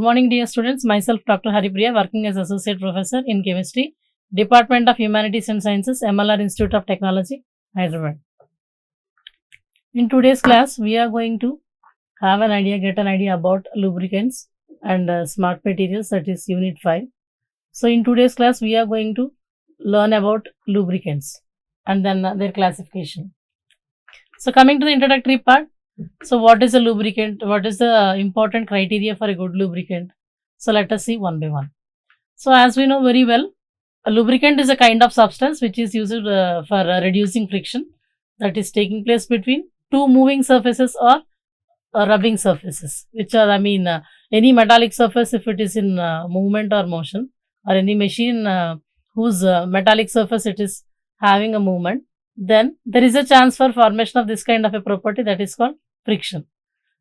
morning, dear students. Myself, Dr. Haripriya, working as Associate Professor in Chemistry, Department of Humanities and Sciences, MLR Institute of Technology, Hyderabad. In today's class, we are going to get an idea about lubricants and smart materials, that is Unit 5. So, in today's class, we are going to learn about lubricants and then their classification. So, coming to the introductory part. So, what is a lubricant? What is the important criteria for a good lubricant? So, let us see one by one. So, as we know very well, a lubricant is a kind of substance which is used for reducing friction that is taking place between two moving surfaces or rubbing surfaces, which are, any metallic surface if it is in movement or motion, or any machine whose metallic surface it is having a movement, then there is a chance for formation of this kind of a property that is called friction.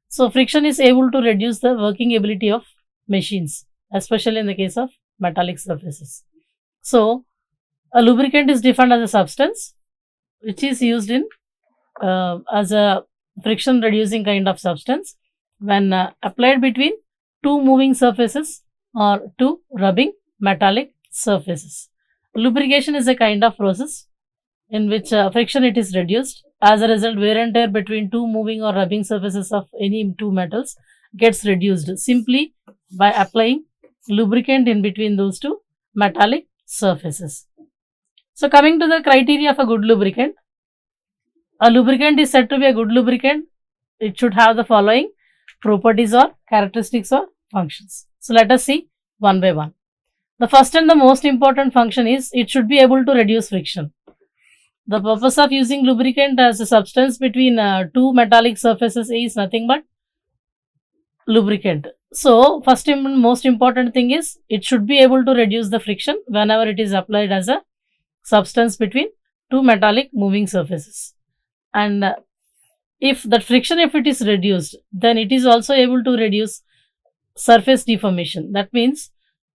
So, friction is able to reduce the working ability of machines, especially in the case of metallic surfaces. So, a lubricant is defined as a substance which is used in as a friction reducing kind of substance when applied between two moving surfaces or two rubbing metallic surfaces. Lubrication is a kind of process in which friction it is reduced. As a result, wear and tear between two moving or rubbing surfaces of any two metals gets reduced simply by applying lubricant in between those two metallic surfaces. So, coming to the criteria of a good lubricant, a lubricant is said to be a good lubricant. It should have the following properties or characteristics or functions. So, let us see one by one. The first and the most important function is it should be able to reduce friction. The purpose of using lubricant as a substance between two metallic surfaces is nothing but lubricant. So, first and most important thing is it should be able to reduce the friction whenever it is applied as a substance between two metallic moving surfaces. And if that friction, if it is reduced, then it is also able to reduce surface deformation. That means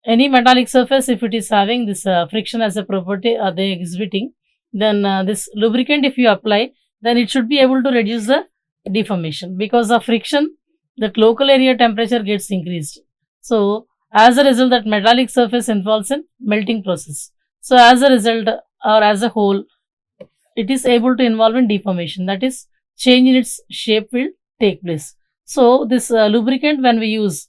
any metallic surface, if it is having this friction as a property or they exhibiting, then this lubricant if you apply, then it should be able to reduce the deformation. Because of friction, that local area temperature gets increased. So, as a result, that metallic surface involves in melting process. So, as a result or as a whole, it is able to involve in deformation, that is change in its shape will take place. So, this lubricant when we use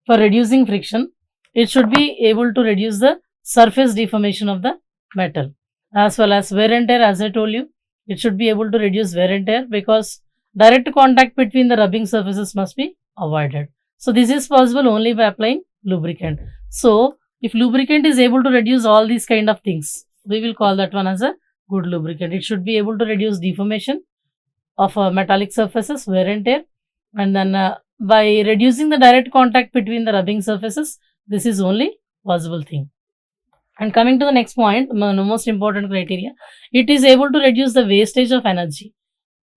for reducing friction, it should be able to reduce the surface deformation of the metal, as well as wear and tear. As I told you, it should be able to reduce wear and tear because direct contact between the rubbing surfaces must be avoided. So, this is possible only by applying lubricant. So, if lubricant is able to reduce all these kind of things, we will call that one as a good lubricant. It should be able to reduce deformation of metallic surfaces, wear and tear, and then by reducing the direct contact between the rubbing surfaces, this is only possible thing. And coming to the next point, most important criteria, it is able to reduce the wastage of energy.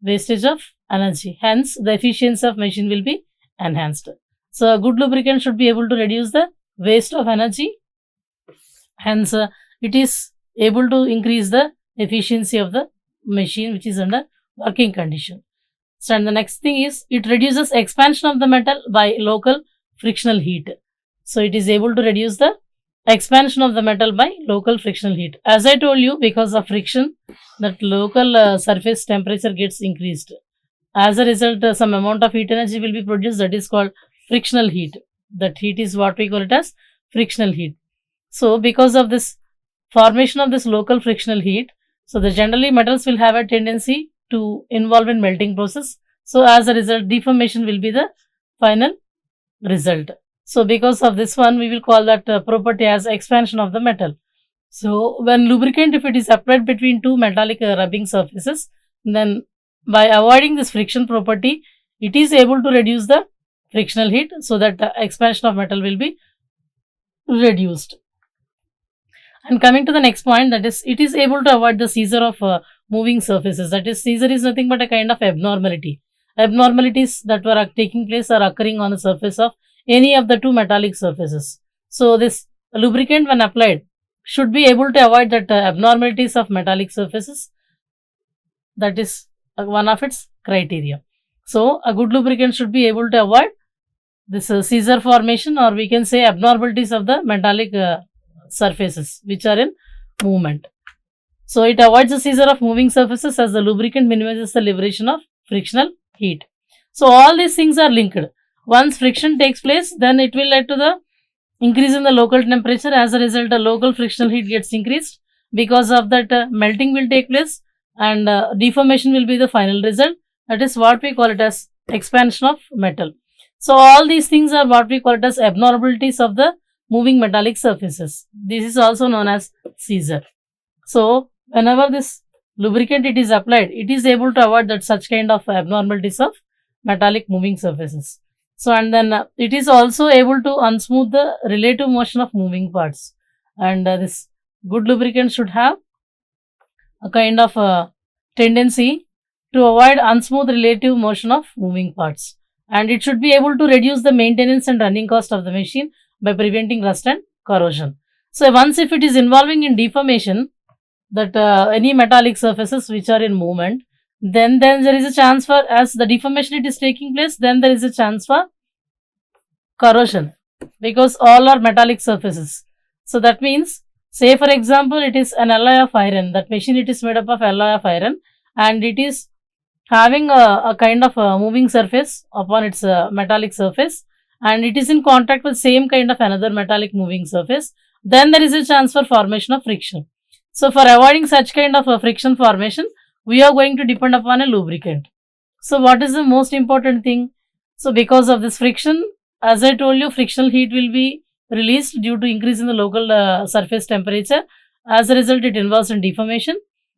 Wastage of energy. Hence, the efficiency of machine will be enhanced. So, a good lubricant should be able to reduce the waste of energy. Hence, it is able to increase the efficiency of the machine which is under working condition. So, and the next thing is it reduces expansion of the metal by local frictional heat. So, it is able to reduce the expansion of the metal by local frictional heat. As I told you, because of friction, that local surface temperature gets increased. As a result, some amount of heat energy will be produced, that is called frictional heat. That heat is what we call it as frictional heat. So, because of this formation of this local frictional heat, so the generally metals will have a tendency to involve in melting process. So, as a result, deformation will be the final result. So, because of this one, we will call that property as expansion of the metal. So, when lubricant, if it is applied between two metallic rubbing surfaces, then by avoiding this friction property, it is able to reduce the frictional heat, so that the expansion of metal will be reduced. And coming to the next point, that is, it is able to avoid the seizure of moving surfaces. That is, seizure is nothing but a kind of abnormality. Abnormalities that were taking place are occurring on the surface of any of the two metallic surfaces. So, this lubricant when applied should be able to avoid that abnormalities of metallic surfaces. That is one of its criteria. So, a good lubricant should be able to avoid this seizure formation, or we can say abnormalities of the metallic surfaces which are in movement. So it avoids the seizure of moving surfaces as the lubricant minimizes the liberation of frictional heat. So all these things are linked. Once friction takes place, then it will lead to the increase in the local temperature. As a result, the local frictional heat gets increased. Because of that, melting will take place, and deformation will be the final result. That is what we call it as expansion of metal. So all these things are what we call it as abnormalities of the moving metallic surfaces. This is also known as seizure. So whenever this lubricant it is applied, it is able to avoid that such kind of abnormalities of metallic moving surfaces. So and then it is also able to unsmooth the relative motion of moving parts, and this good lubricant should have a kind of tendency to avoid unsmooth relative motion of moving parts, and it should be able to reduce the maintenance and running cost of the machine by preventing rust and corrosion. So once if it is involving in deformation, that any metallic surfaces which are in movement, then there is a chance for, as the deformation it is taking place, then there is a chance for corrosion, because all are metallic surfaces. So that means, say for example, it is an alloy of iron. That machine it is made up of alloy of iron, and it is having a kind of a moving surface upon its metallic surface, and it is in contact with same kind of another metallic moving surface. Then there is a chance for formation of friction. So for avoiding such kind of a friction formation, we are going to depend upon a lubricant. So what is the most important thing? So because of this friction, as I told you, frictional heat will be released due to increase in the local surface temperature. As a result, it involves in deformation,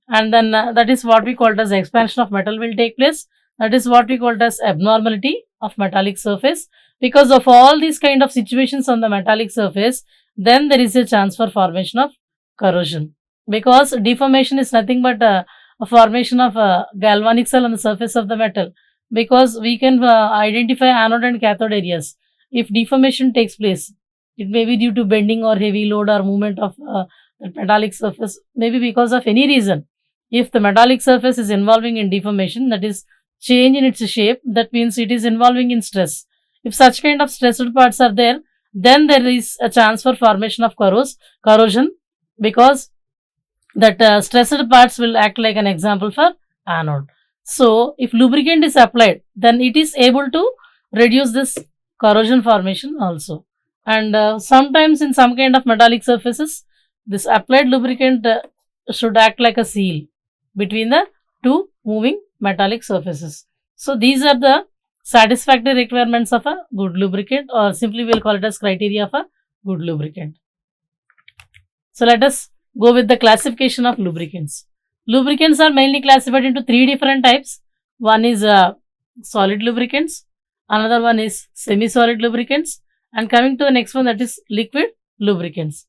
and then that is what we call as expansion of metal will take place. That is what we call as abnormality of metallic surface. Because of all these kind of situations on the metallic surface, then there is a chance for formation of corrosion. Because deformation is nothing but a formation of a galvanic cell on the surface of the metal. Because we can identify anode and cathode areas. If deformation takes place, it may be due to bending or heavy load or movement of the metallic surface, maybe because of any reason. If the metallic surface is involving in deformation, that is change in its shape, that means it is involving in stress. If such kind of stressed parts are there, then there is a chance for formation of corrosion, because that stressed parts will act like an example for anode. So if lubricant is applied, then it is able to reduce this corrosion formation also. And sometimes in some kind of metallic surfaces, this applied lubricant should act like a seal between the two moving metallic surfaces. So these are the satisfactory requirements of a good lubricant, or simply we'll call it as criteria of a good lubricant. So let us go with the classification of lubricants. Lubricants are mainly classified into three different types. One is solid lubricants, another one is semi-solid lubricants, and coming to the next one, that is liquid lubricants.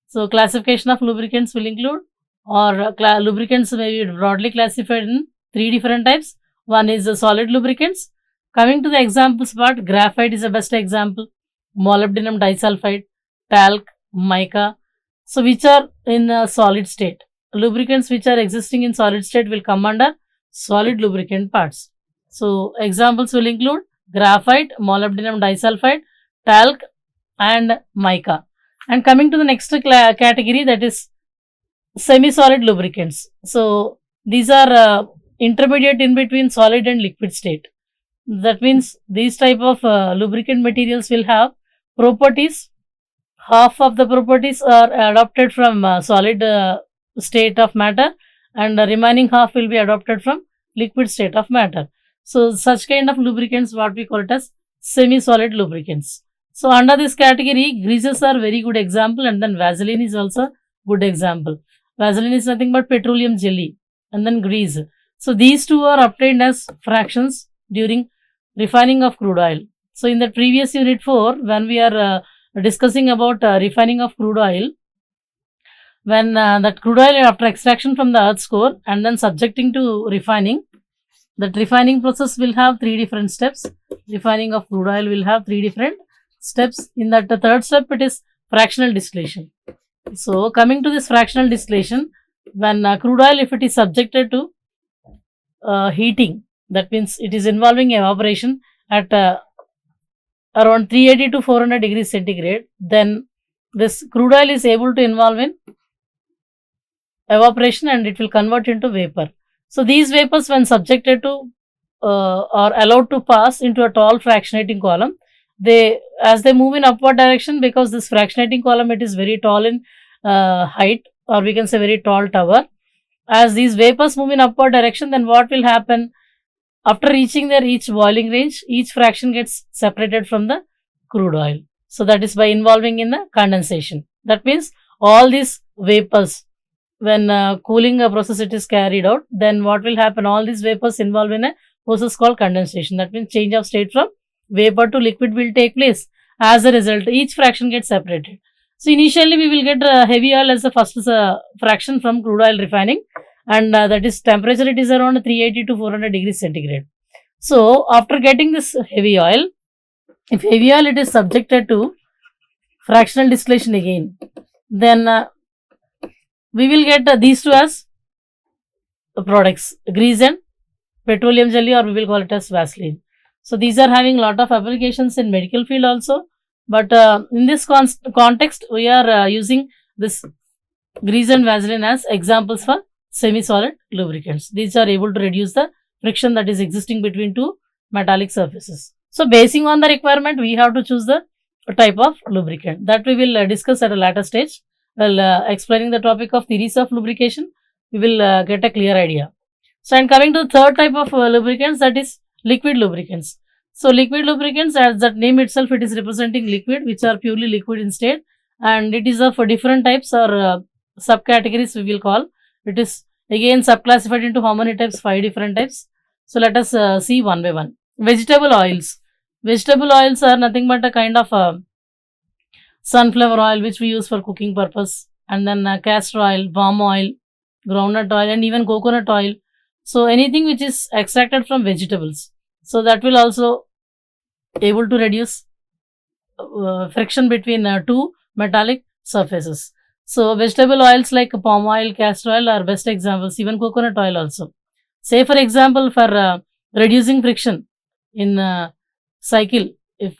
So classification of lubricants will include, or lubricants may be broadly classified in three different types. One is solid lubricants. Coming to the examples part, graphite is the best example, molybdenum disulfide, talc, mica. So which are in a solid state. Lubricants which are existing in solid state will come under solid lubricant parts. So examples will include graphite, molybdenum disulfide, talc and mica. And coming to the next category, that is semi-solid lubricants. So these are intermediate in between solid and liquid state. That means these type of lubricant materials will have properties. Half of the properties are adopted from solid state of matter, and the remaining half will be adopted from liquid state of matter. So such kind of lubricants, what we call it as semi-solid lubricants. So under this category, greases are very good example, and then Vaseline is also good example. Vaseline is nothing but petroleum jelly, and then grease. So these two are obtained as fractions during refining of crude oil. So in the previous unit 4, when we are discussing about refining of crude oil, when that crude oil after extraction from the earth's core and then subjecting to refining, that refining process will have three different steps. Refining of crude oil will have three different steps. In that, the third step, it is fractional distillation. So coming to this fractional distillation, when crude oil, if it is subjected to heating, that means it is involving evaporation at around 380 to 400 degrees centigrade, then this crude oil is able to involve in evaporation and it will convert into vapor. So these vapors, when subjected to or allowed to pass into a tall fractionating column, as they move in upward direction, because this fractionating column, it is very tall in height, or we can say very tall tower. As these vapors move in upward direction, then what will happen? After reaching their each boiling range, each fraction gets separated from the crude oil. So that is by involving in the condensation. That means all these vapors, when cooling process it is carried out, then what will happen? All these vapors involved in a process called condensation. That means change of state from vapor to liquid will take place. As a result, each fraction gets separated. So initially we will get heavy oil as the first fraction from crude oil refining, and that is temperature, it is around 380 to 400 degrees centigrade. So after getting this heavy oil, if heavy oil it is subjected to fractional distillation again, then we will get these two as products, grease and petroleum jelly, or we will call it as Vaseline. So these are having lot of applications in medical field also, but in this context we are using this grease and Vaseline as examples for semi-solid lubricants. These are able to reduce the friction that is existing between two metallic surfaces. So basing on the requirement, we have to choose the type of lubricant that we will discuss at a later stage. While explaining the topic of theories of lubrication, we will get a clear idea. So, and coming to the third type of lubricants, that is liquid lubricants. So liquid lubricants, as that name itself, it is representing liquid, which are purely liquid in state, and it is of different types or subcategories we will call. It is again subclassified into how many types? 5 different types. So let us see one by one. Vegetable oils. Vegetable oils are nothing but a kind of sunflower oil which we use for cooking purpose, and then castor oil, palm oil, groundnut oil, and even coconut oil. So anything which is extracted from vegetables. So that will also able to reduce friction between two metallic surfaces. So vegetable oils like palm oil, castor oil are best examples, even coconut oil also. Say for example, for reducing friction in cycle, if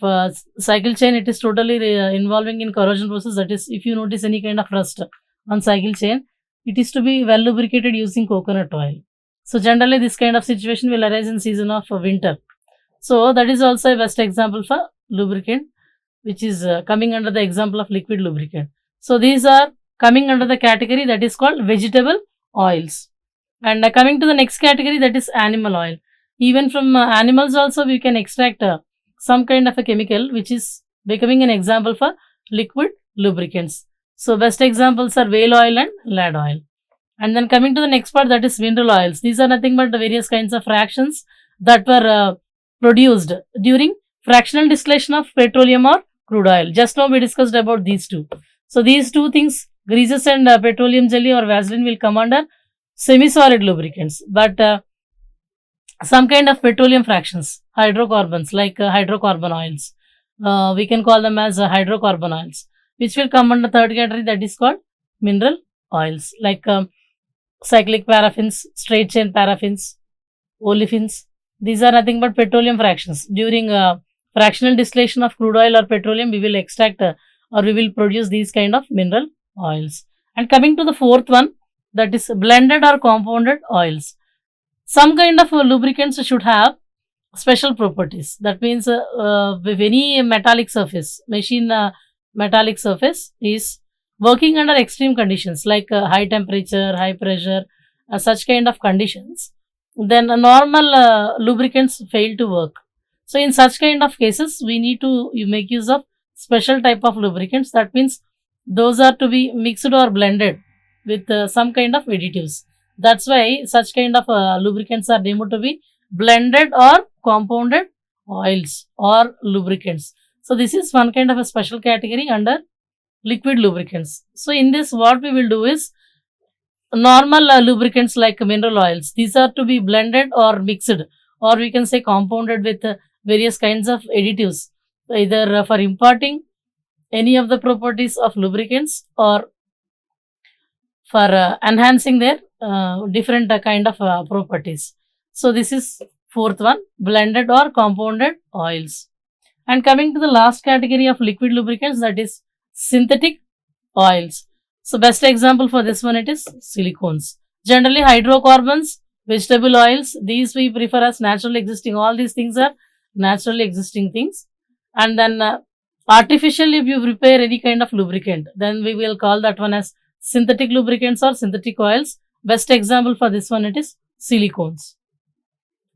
cycle chain, it is totally involving in corrosion process, that is, if you notice any kind of rust on cycle chain, it is to be well lubricated using coconut oil. So generally this kind of situation will arise in season of winter. So that is also a best example for lubricant, which is coming under the example of liquid lubricant. So these are coming under the category that is called vegetable oils. And coming to the next category, that is animal oil. Even from animals also we can extract some kind of a chemical which is becoming an example for liquid lubricants. So best examples are whale oil and lard oil. And then coming to the next part, that is mineral oils. These are nothing but the various kinds of fractions that were produced during fractional distillation of petroleum or crude oil. Just now we discussed about these two. So these two things, greases and petroleum jelly or Vaseline, will come under semi-solid lubricants. But some kind of petroleum fractions, hydrocarbons like hydrocarbon oils, we can call them as hydrocarbon oils, which will come under third category, that is called mineral oils, like cyclic paraffins, straight chain paraffins, olefins. These are nothing but petroleum fractions. During fractional distillation of crude oil or petroleum, we will extract or we will produce these kind of mineral oils. And coming to the fourth one, that is blended or compounded oils. Some kind of lubricants should have special properties. That means with any metallic surface, metallic surface is working under extreme conditions like high temperature, high pressure, such kind of conditions, then normal lubricants fail to work. So in such kind of cases, we need to make use of special type of lubricants. That means those are to be mixed or blended with some kind of additives. That's why such kind of lubricants are deemed to be blended or compounded oils or lubricants. So this is one kind of a special category under liquid lubricants. So in this, what we will do is normal lubricants like mineral oils, these are to be blended or mixed, or we can say compounded with various kinds of additives, either for imparting any of the properties of lubricants or for enhancing their different kind of properties. So this is fourth one, blended or compounded oils. And coming to the last category of liquid lubricants, that is synthetic oils. So best example for this one, it is silicones. Generally hydrocarbons, vegetable oils, these we prefer as naturally existing. All these things are naturally existing things. And then artificially, if you prepare any kind of lubricant, then we will call that one as synthetic lubricants or synthetic oils. Best example for this one, it is silicones.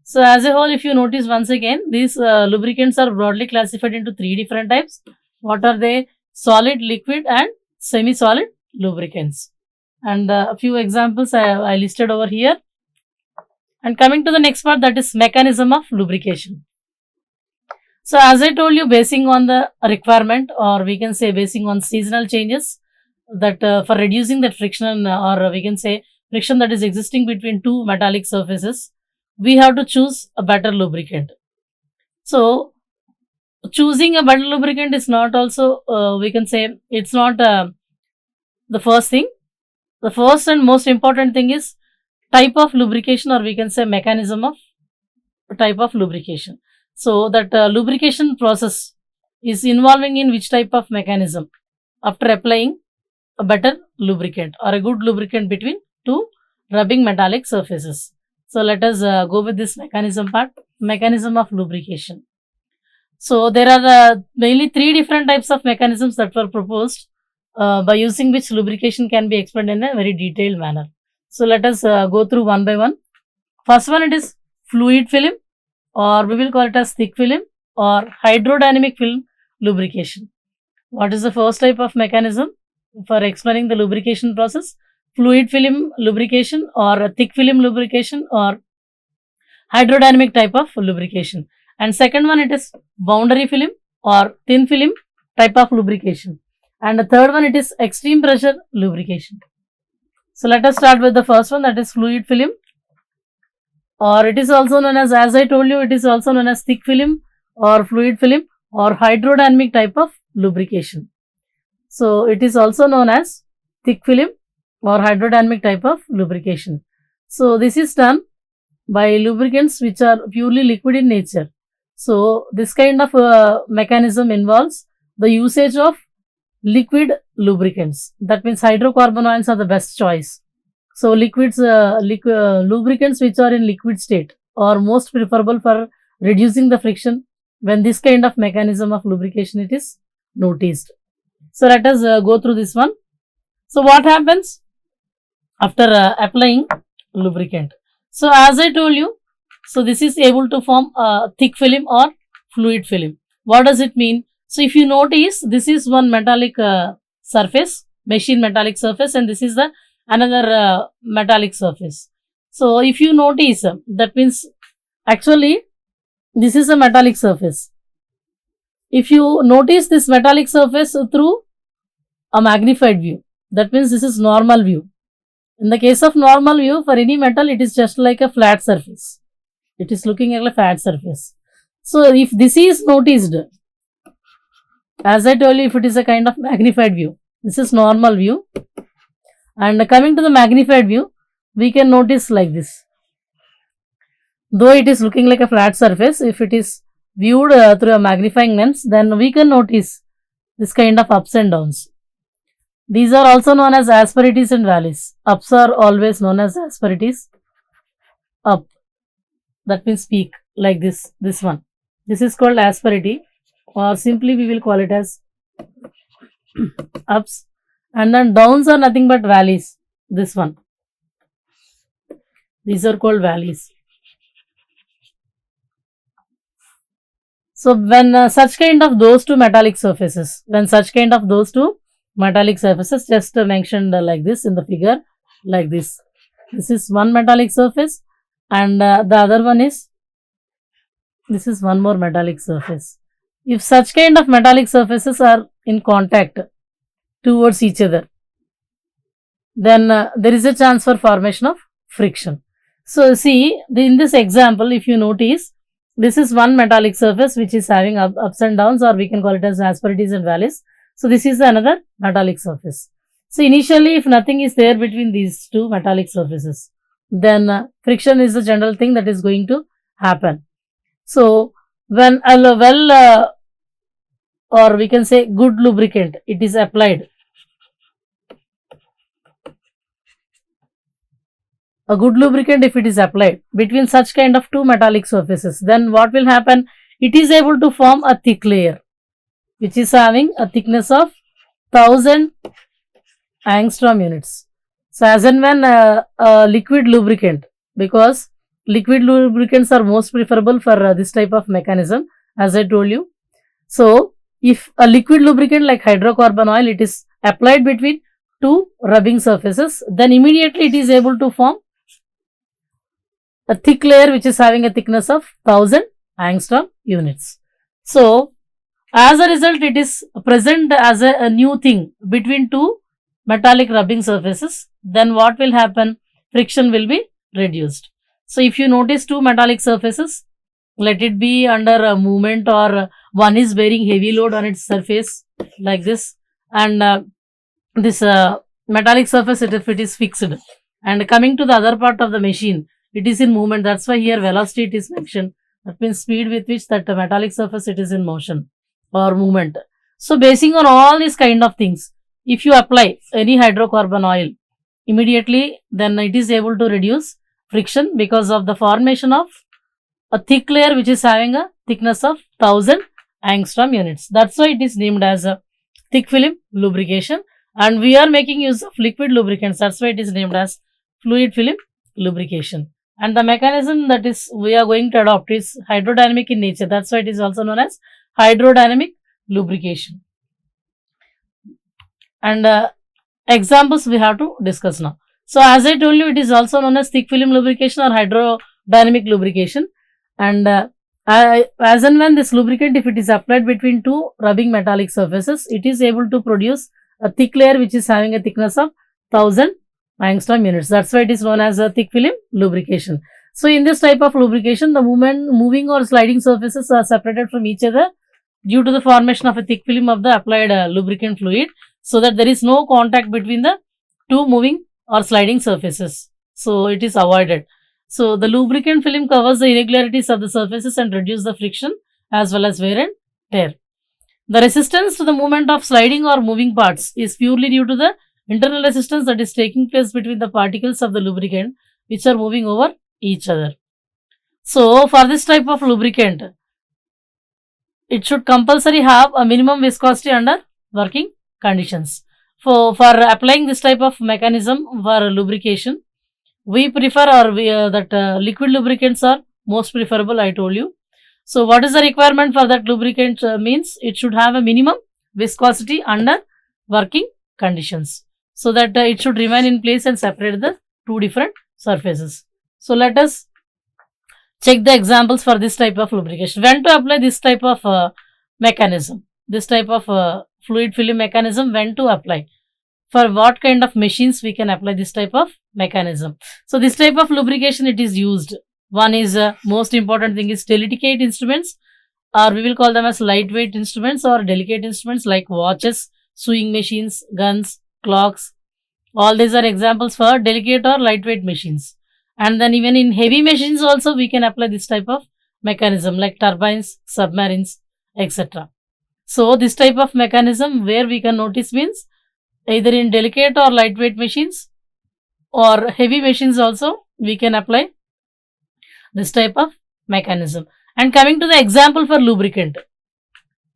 So as a whole, if you notice once again, these lubricants are broadly classified into three different types. What are they? Solid, liquid and semi-solid lubricants. And a few examples I listed over here. And coming to the next part, that is mechanism of lubrication. So as I told you, basing on the requirement, or we can say basing on seasonal changes, that for reducing that friction, or we can say friction that is existing between two metallic surfaces, we have to choose a better lubricant. So choosing a better lubricant is not also, we can say, it's not the first thing. The first and most important thing is type of lubrication, or we can say mechanism of type of lubrication. So that lubrication process is involving in which type of mechanism after applying a better lubricant or a good lubricant between two rubbing metallic surfaces. So let us go with this mechanism part, mechanism of lubrication. So there are mainly three different types of mechanisms that were proposed, by using which lubrication can be explained in a very detailed manner. So let us go through one by one. First one, it is fluid film, or we will call it as thick film or hydrodynamic film lubrication. What is the first type of mechanism for explaining the lubrication process? Fluid film lubrication, or thick film lubrication, or hydrodynamic type of lubrication. And second one, it is boundary film or thin film type of lubrication. And the third one, it is extreme pressure lubrication. So let us start with the first one, that is fluid film, or it is also known as I told you, it is also known as thick film or fluid film or hydrodynamic type of lubrication. So it is also known as thick film or hydrodynamic type of lubrication. So this is done by lubricants which are purely liquid in nature. So this kind of mechanism involves the usage of liquid lubricants. That means hydrocarbon oils are the best choice. So liquids, lubricants which are in liquid state are most preferable for reducing the friction when this kind of mechanism of lubrication it is noticed. So let us go through this one. So what happens after applying lubricant? So as I told you, so this is able to form a thick film or fluid film. What does it mean? So if you notice, this is one metallic surface, machine metallic surface, and this is the another metallic surface. So if you notice, that means actually this is a metallic surface. If you notice this metallic surface through a magnified view, that means this is normal view. In the case of normal view, for any metal, it is just like a flat surface. It is looking like a flat surface. So if this is noticed, as I told you, if it is a kind of magnified view, this is normal view. And coming to the magnified view, we can notice like this. Though it is looking like a flat surface, if it is viewed through a magnifying lens, then we can notice this kind of ups and downs. These are also known as asperities and valleys. Ups are always known as asperities. Up, that means peak, like this one. This is called asperity, or simply we will call it as ups. And then downs are nothing but valleys. This one. These are called valleys. So when such kind of those two metallic surfaces, just mentioned like this in the figure, like this. This is one metallic surface, and the other one is, this is one more metallic surface. If such kind of metallic surfaces are in contact towards each other, then there is a chance for formation of friction. So see, in this example, if you notice, this is one metallic surface which is having ups and downs, or we can call it as asperities and valleys. So this is another metallic surface. So initially, if nothing is there between these two metallic surfaces, then friction is the general thing that is going to happen. So when or we can say good lubricant, it is applied. A good lubricant, if it is applied between such kind of two metallic surfaces, then what will happen? It is able to form a thick layer which is having a thickness of 1000 angstrom units. So as and when a liquid lubricant, because liquid lubricants are most preferable for this type of mechanism, as I told you. So if a liquid lubricant like hydrocarbon oil, it is applied between two rubbing surfaces, then immediately it is able to form a thick layer which is having a thickness of 1000 angstrom units. So as a result, it is present as a new thing between two metallic rubbing surfaces. Then what will happen? Friction will be reduced. So if you notice two metallic surfaces, let it be under a movement, or one is bearing heavy load on its surface like this, and this metallic surface, if it is fixed, and coming to the other part of the machine, it is in movement. That's why here velocity it is mentioned. That means speed with which that metallic surface it is in motion or movement. So basing on all these kind of things, if you apply any hydrocarbon oil immediately, then it is able to reduce friction because of the formation of a thick layer which is having a thickness of 1000 angstrom units. That's why it is named as a thick film lubrication, and we are making use of liquid lubricants. That's why it is named as fluid film lubrication. And the mechanism that is we are going to adopt is hydrodynamic in nature. That's why it is also known as hydrodynamic lubrication. And examples we have to discuss now. So as I told you, it is also known as thick film lubrication or hydrodynamic lubrication. And as and when this lubricant, if it is applied between two rubbing metallic surfaces, it is able to produce a thick layer which is having a thickness of 1000 angstrom units. That's why it is known as a thick film lubrication. So in this type of lubrication, the moving or sliding surfaces are separated from each other due to the formation of a thick film of the applied lubricant fluid, so that there is no contact between the two moving or sliding surfaces. So it is avoided. So the lubricant film covers the irregularities of the surfaces and reduces the friction as well as wear and tear. The resistance to the movement of sliding or moving parts is purely due to the internal resistance that is taking place between the particles of the lubricant which are moving over each other. So for this type of lubricant, it should compulsory have a minimum viscosity under working conditions. For applying this type of mechanism for lubrication, we prefer liquid lubricants are most preferable, I told you. So what is the requirement for that lubricant? Means it should have a minimum viscosity under working conditions, so that it should remain in place and separate the two different surfaces. So let us check the examples for this type of lubrication. When to apply this type of mechanism, this type of fluid film mechanism, when to apply, for what kind of machines we can apply this type of mechanism. So this type of lubrication it is used. One is most important thing is delicate instruments, or we will call them as lightweight instruments or delicate instruments like watches, sewing machines, guns, clocks. All these are examples for delicate or lightweight machines. And then even in heavy machines also we can apply this type of mechanism like turbines, submarines, etc. So this type of mechanism where we can notice means either in delicate or lightweight machines or heavy machines also we can apply this type of mechanism. And coming to the example for lubricant,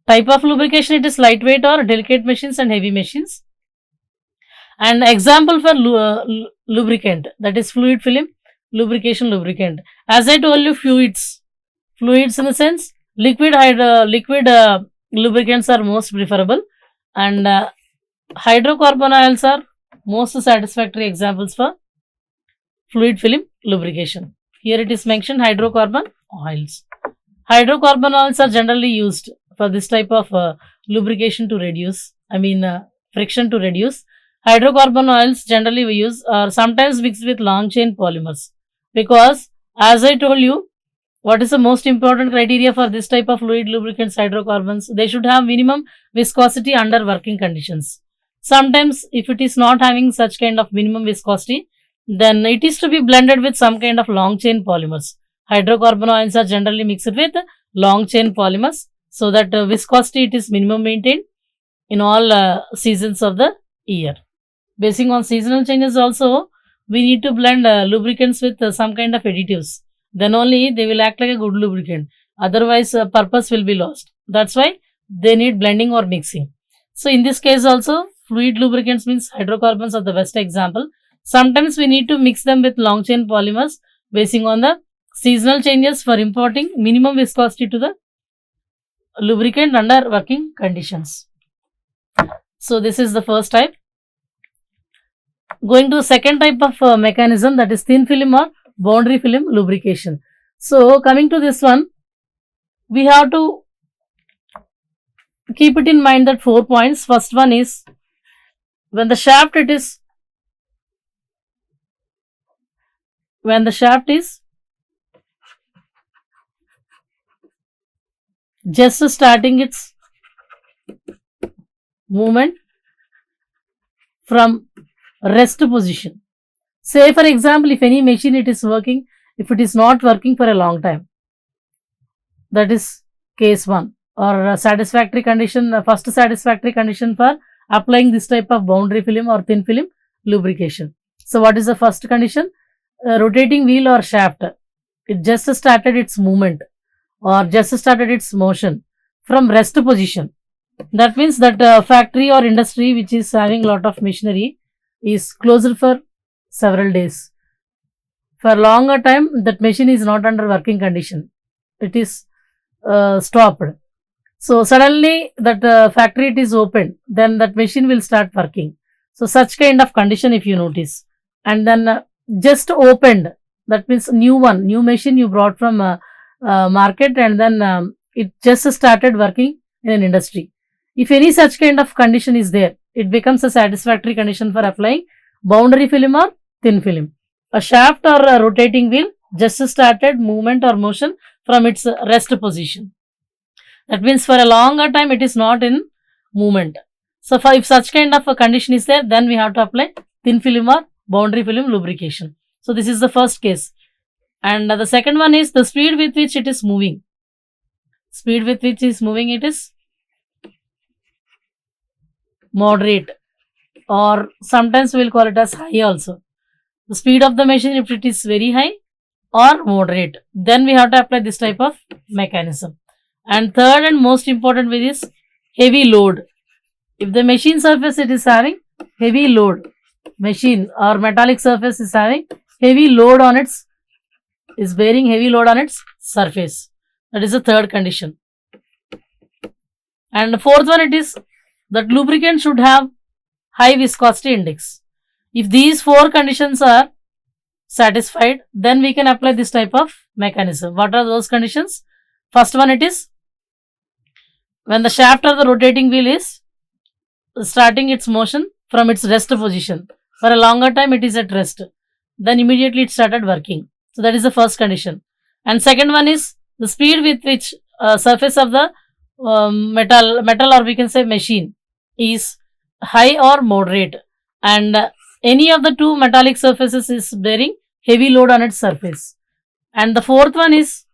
type of lubrication, it is lightweight or delicate machines and heavy machines. And example for lubricant, that is fluid film lubrication lubricant. As I told you, fluids in the sense liquid lubricants are most preferable, and hydrocarbon oils are most satisfactory examples for fluid film lubrication. Here it is mentioned hydrocarbon oils. Hydrocarbon oils are generally used for this type of lubrication to reduce, friction to reduce. Hydrocarbon oils generally we use are sometimes mixed with long chain polymers, because as I told you, what is the most important criteria for this type of fluid lubricants, hydrocarbons? They should have minimum viscosity under working conditions. Sometimes if it is not having such kind of minimum viscosity, then it is to be blended with some kind of long chain polymers. Hydrocarbon oils are generally mixed with long chain polymers so that viscosity it is minimum maintained in all seasons of the year. Basing on seasonal changes also, we need to blend lubricants with some kind of additives. Then only they will act like a good lubricant. Otherwise, purpose will be lost. That's why they need blending or mixing. So in this case also, fluid lubricants means hydrocarbons are the best example. Sometimes we need to mix them with long chain polymers basing on the seasonal changes for importing minimum viscosity to the lubricant under working conditions. So this is the first type. Going to second type of mechanism, that is thin film or boundary film lubrication. So coming to this one, we have to keep it in mind that 4 points. First one is when the shaft is just starting its movement from rest position. Say for example, if any machine it is working, if it is not working for a long time, that is case 1, or a satisfactory condition, first satisfactory condition for applying this type of boundary film or thin film lubrication. So what is the first condition? Rotating wheel or shaft, it just started its movement or just started its motion from rest position. That means that factory or industry which is having lot of machinery is closed for several days. For longer time, that machine is not under working condition. It is stopped. So suddenly that factory it is opened, then that machine will start working. So such kind of condition if you notice. And then just opened, that means new machine you brought from market, and then it just started working in an industry. If any such kind of condition is there, it becomes a satisfactory condition for applying boundary film or thin film. A shaft or a rotating wheel just started movement or motion from its rest position. That means for a longer time it is not in movement. So if such kind of a condition is there, then we have to apply thin film or boundary film lubrication. So this is the first case. And the second one is the speed with which it is moving. Speed with which it is moving, it is moderate, or sometimes we will call it as high also. The speed of the machine, if it is very high or moderate, then we have to apply this type of mechanism. And third and most important way is heavy load. If the machine surface it is having heavy load, machine or metallic surface is having heavy load on its, is bearing heavy load on its surface. That is the third condition. And the fourth one, it is that lubricant should have high viscosity index. If these 4 conditions are satisfied, then we can apply this type of mechanism. What are those conditions? First one, it is when the shaft or the rotating wheel is starting its motion from its rest position. For a longer time it is at rest, then immediately it started working. So that is the first condition. And second one is the speed with which surface of the metal or we can say machine is high or moderate, and any of the 2 metallic surfaces is bearing heavy load on its surface. And the fourth one is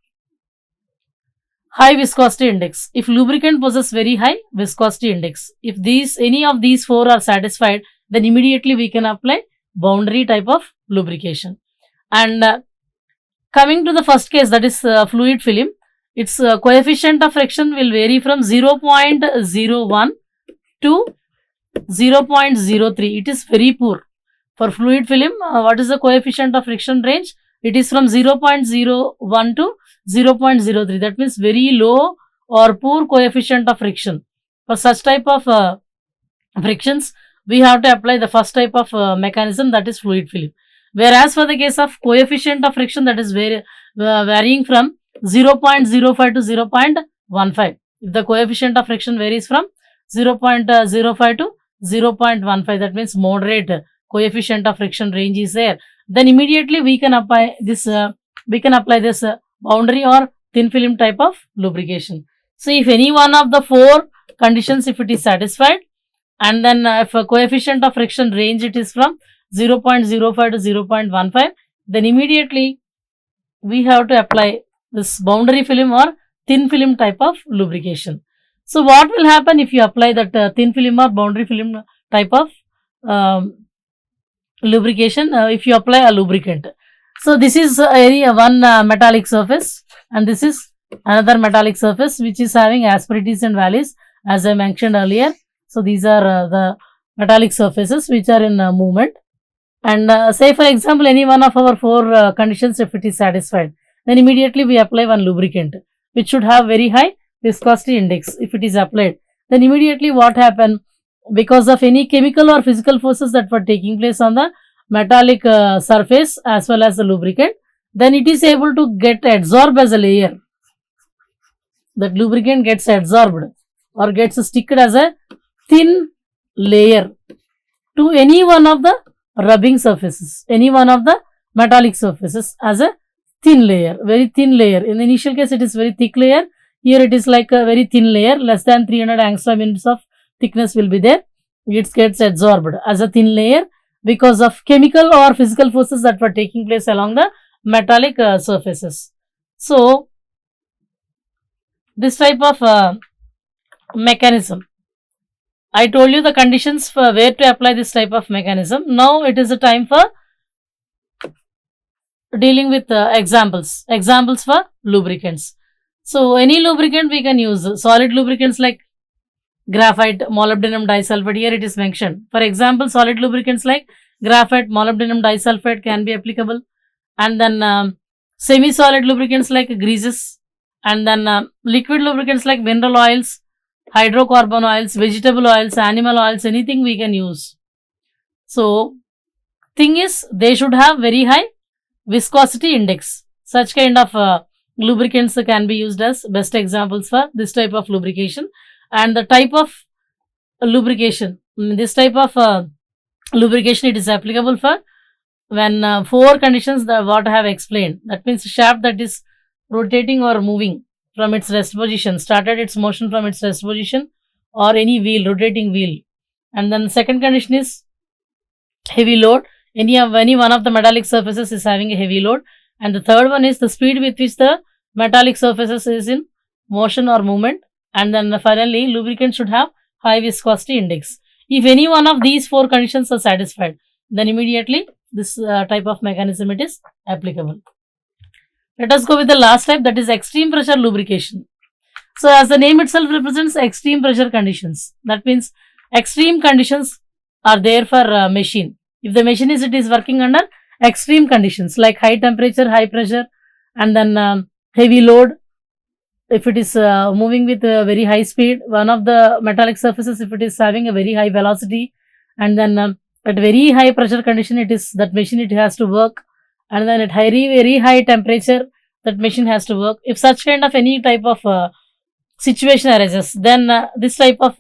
high viscosity index. If lubricant possesses very high viscosity index, if any of these 4 are satisfied, then immediately we can apply boundary type of lubrication. And coming to the first case, that is fluid film, its coefficient of friction will vary from 0.01 to 0.03. It is very poor. For fluid film, what is the coefficient of friction range? It is from 0.01 to 0.03. That means very low or poor coefficient of friction. For such type of frictions, we have to apply the first type of mechanism, that is fluid film. Whereas for the case of coefficient of friction, that is varying from 0.05 to 0.15. If the coefficient of friction varies from 0.05 to 0.15, that means moderate coefficient of friction range is there, then immediately we can apply this boundary or thin film type of lubrication. So if any one of the 4 conditions, if it is satisfied, and then if a coefficient of friction range it is from 0.05 to 0.15, then immediately we have to apply this boundary film or thin film type of lubrication. So what will happen if you apply that thin film or boundary film type of lubrication if you apply a lubricant? So this is one metallic surface, and this is another metallic surface which is having asperities and valleys, as I mentioned earlier. So these are the metallic surfaces which are in movement. And say for example, any one of our four conditions, if it is satisfied, then immediately we apply one lubricant which should have very high viscosity index. If it is applied, then immediately what happen, because of any chemical or physical forces that were taking place on the metallic surface as well as the lubricant, then it is able to get absorbed as a layer. That lubricant gets absorbed or gets sticked as a thin layer to any one of the rubbing surfaces, any one of the metallic surfaces as a thin layer, very thin layer. In the initial case, it is very thick layer. Here it is like a very thin layer, less than 300 angstrom units of thickness will be there. It gets absorbed as a thin layer because of chemical or physical forces that were taking place along the metallic surfaces. So this type of mechanism, I told you the conditions for where to apply this type of mechanism. Now it is a time for dealing with examples for lubricants. So any lubricant we can use, solid lubricants like graphite, molybdenum disulfide. Here it is mentioned. For example, solid lubricants like graphite, molybdenum disulfide can be applicable, and then semi-solid lubricants like greases, and then liquid lubricants like mineral oils, hydrocarbon oils, vegetable oils, animal oils, anything we can use. So thing is, they should have very high viscosity index. Such kind of lubricants can be used as best examples for this type of lubrication. And the type of lubrication, this type of lubrication, it is applicable for when four conditions that what I have explained. That means shaft that is rotating or moving from its rest position, started its motion from its rest position, or any wheel, rotating wheel. And then second condition is heavy load. Any one of the metallic surfaces is having a heavy load. And the third one is the speed with which the metallic surfaces is in motion or movement. And then finally, lubricant should have high viscosity index. If any one of these four conditions are satisfied, then immediately this type of mechanism it is applicable. Let us go with the last type, that is extreme pressure lubrication. So as the name itself represents extreme pressure conditions, that means extreme conditions are there for machine. If the machine is working under extreme conditions like high temperature, high pressure, and then heavy load, if it is moving with very high speed, one of the metallic surfaces, if it is having a very high velocity, and then at very high pressure condition, it is that machine it has to work, and then at very high temperature, that machine has to work. If such kind of any type of situation arises, then this type of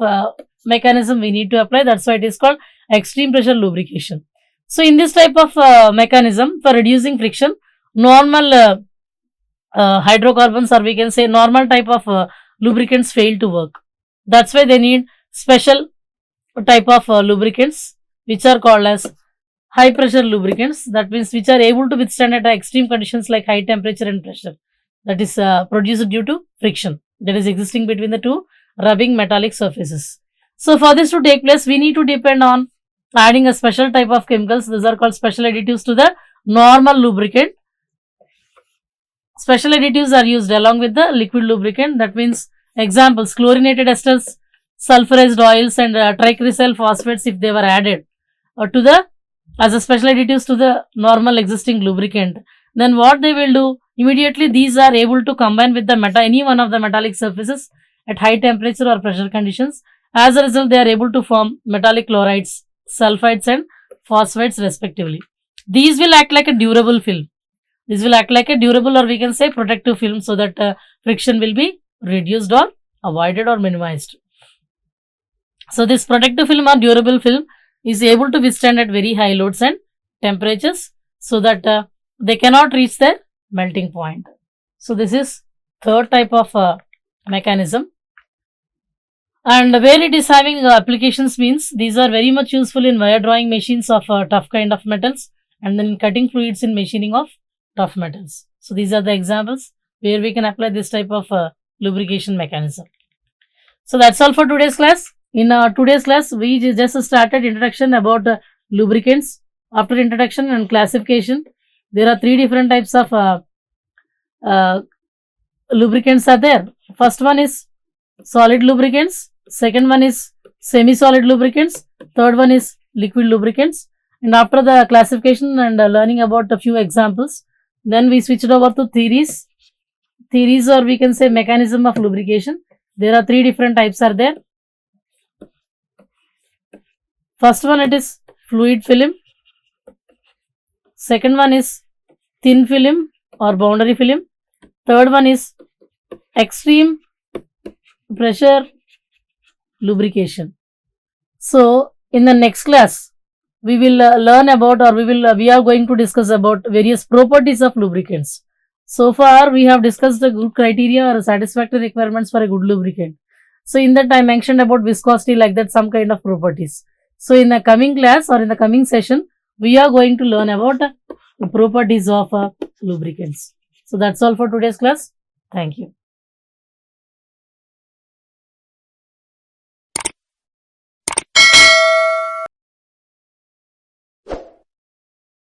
mechanism we need to apply. That's why it is called extreme pressure lubrication. So in this type of mechanism for reducing friction, normal hydrocarbons, or we can say normal type of lubricants fail to work. That's why they need special type of lubricants which are called as high pressure lubricants. That means which are able to withstand at extreme conditions like high temperature and pressure, that is produced due to friction that is existing between the two rubbing metallic surfaces. So for this to take place, we need to depend on adding a special type of chemicals. These are called special additives to the normal lubricant. Special additives are used along with the liquid lubricant. That means examples, chlorinated esters, sulfurized oils, and tricrysyl phosphates, if they were added to the as a special additives to the normal existing lubricant, then what they will do, immediately these are able to combine with the any one of the metallic surfaces at high temperature or pressure conditions. As a result, they are able to form metallic chlorides, sulfides, and phosphates respectively. These will act like a durable film. This will act like a durable, or we can say protective film, so that friction will be reduced or avoided or minimized. So this protective film or durable film is able to withstand at very high loads and temperatures, so that they cannot reach their melting point. So this is third type of mechanism. And where it is having applications means these are very much useful in wire drawing machines of tough kind of metals, and then cutting fluids in machining of tough metals. So these are the examples where we can apply this type of lubrication mechanism. So that's all for today's class. In today's class, we just started introduction about lubricants. After introduction and classification, there are three different types of lubricants are there. First one is solid lubricants, second one is semi-solid lubricants, third one is liquid lubricants. And after the classification and learning about a few examples, then we switched over to theories, or we can say mechanism of lubrication. There are three different types are there. First one, it is fluid film. Second one is thin film or boundary film. Third one is extreme pressure lubrication. So in the next class, we will learn about, or we are going to discuss about various properties of lubricants. So far we have discussed the good criteria or satisfactory requirements for a good lubricant. So in that I mentioned about viscosity, like that, some kind of properties. So in the coming class or in the coming session, we are going to learn about the properties of lubricants. So that's all for today's class. Thank you.